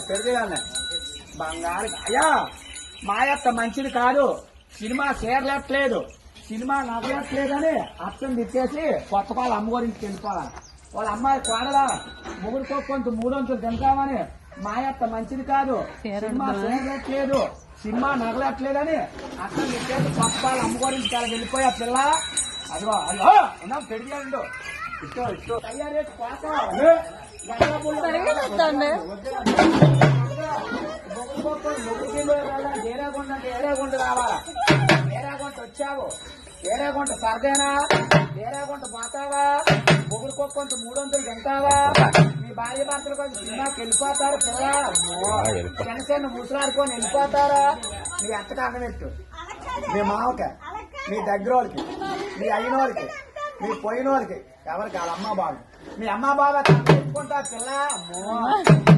పెడిదిగానే బంగారు అయ్యా మాయత్త మంచిది కాదు, సినిమా చేరలేట్లేదు, సినిమా నవ్వట్లేదని అర్థం తిట్టేసి కొత్త పాలు అమ్మ గురించి వెళ్ళిపోవాలి. వాళ్ళ అమ్మాయి కోడలా ముగ్గురితో కొంత 300 తింటామని మాయత్త మంచిది కాదు, సినిమా చేరట్లేదు, సినిమా నగలట్లేదని అర్థం తిట్టేసి కొత్త పాలు అమ్మ గురించి కాదు వెళ్ళిపోయా పిల్ల. అదిగో అయ్యో ఉన్నాం పెడిగాడు ఇష్టం అయ్యా రేటు కోత ఏరేగుంట అంటే ఏరేగుంట రావాలా, ఏరేగుంట వచ్చావు, ఏరేగుంట సర్దేనా, ఏరేగుంట పోతావా, ముగ్గురు కొంత 300 తింటావా, మీ భార్య భర్తలు కొంచెం సినిమాకి వెళ్ళిపోతారు పిల్ల, జనసేన ముసలాడుకొని వెళ్ళిపోతారా, మీ అత్తకి అన్నట్టు, మీ మామకి, మీ దగ్గర వాళ్ళకి, మీ అయిన వాళ్ళకి, మీ పోయిన వాళ్ళకి, ఎవరికి వాళ్ళ అమ్మ బాబు, మీ అమ్మ బాబా తెచ్చుకుంటా పిల్ల,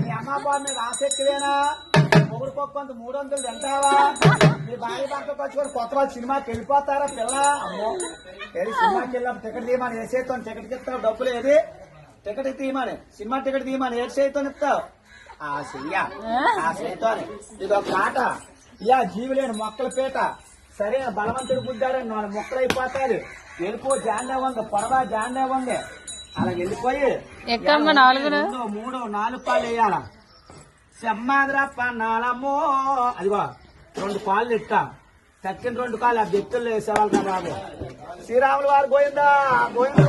మీ అమ్మ బాబు మీద ఆసక్తివేనా, మొగుడు కొంత 300 తింటావా, మీ భార్య భర్తకు వచ్చుకొని కొత్త వాళ్ళు సినిమాకి వెళ్ళిపోతారా పిల్ల. అమ్మో ఏది సినిమాకి వెళ్ళాము టికెట్ తీయమని ఏ చేతో టికెట్కి ఇస్తావు, డబ్బులు ఏది టికెట్ తీయమని, సినిమా టికెట్ తీయమని ఏ చేతో ఇస్తావు, ఆ చెయ్యా ఆ చేతో ఇది ఒక పాట. ఇయా జీవులేని మొక్కల పీట, సరైన బలవంతుడు బుద్ధారని 4 మొక్కలు అయిపోతాది, వెళ్ళిపో జాండే ఉంది, పొడవా జాండే ఉంది, అలా వెళ్ళిపోయి 3 4 పాలు వేయాల, సెమ్మాదిరా పన్నాలమ్మో, అదిగో 2 పాలు ఇట్టా, తక్కిన 2 కాళ్ళు ఆ వ్యక్తుల్లో వేసేవాళ్ళు కదా బాబు. శ్రీరాములు వారు గోయిందా గోయిందు.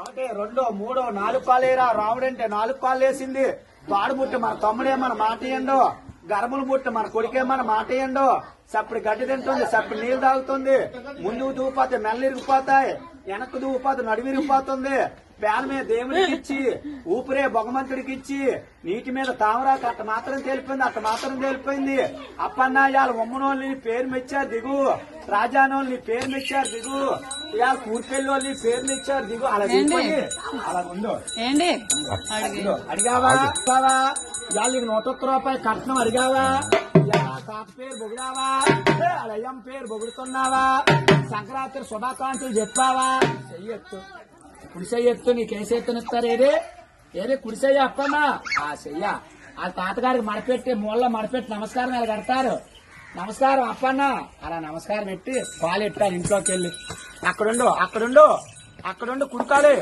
1 2 3 4 పాలు వేయరా, రాముడంటే 4 పాలు వేసింది, తాడు బుట్టి మన తమ్ముడేమన్న మాట ఇయ్యండు, గర్భములు బుట్టి మన కొడుకేమన్న మాట ఇయ్యండు, సప్పుడు గడ్డి తింటుంది, సప్పుడు నీళ్లు తాగుతుంది, ముందుకు దూపోతే మెల్ల ఇరిగిపోతాయి, వెనక్కు దూపోతే నడుము ఇరిగిపోతుంది, ప్యాన్ మీద దేవుడికి ఇచ్చి ఊపిరే భగవంతుడికి ఇచ్చి నీటి మీద తామరాకు అట్ట మాత్రం తేలిపోయింది. అప్పన్నాయాల ఉమ్మనోళ్ళని పేరు మెచ్చారు దిగు, రాజానోళ్ళని పేరు మెచ్చారు దిగు, ఇవాళ కూర్పెళ్ళోళ్ళని పేరు మెచ్చారు దిగు, అలా దిగిపోయి అలా ఉందో అడిగావా ఇవాళ నీకు 101 రూపాయలు కట్నం అడిగావా, తాత పేరు బొగిడావా, అయ్యం పేరు బొగుడుతున్నావా, సంక్రాంతి శుభాకాంక్షలు చెప్పావా, చెయ్యొచ్చు కుడిసెయ్యొత్తు నీకేసేత్తనిస్తారు, ఏదే కుడిసెయ్య అప్పన్నా ఆ చెయ్య ఆ తాతగారికి మడపెట్టి మూలలో మడపెట్టి నమస్కారం ఇలా కడతారు, నమస్కారం అప్పన్నా అలా నమస్కారం పెట్టి పాలు ఎట్టారు ఇంట్లోకి వెళ్ళి, అక్కడుండు కుడుకాలి.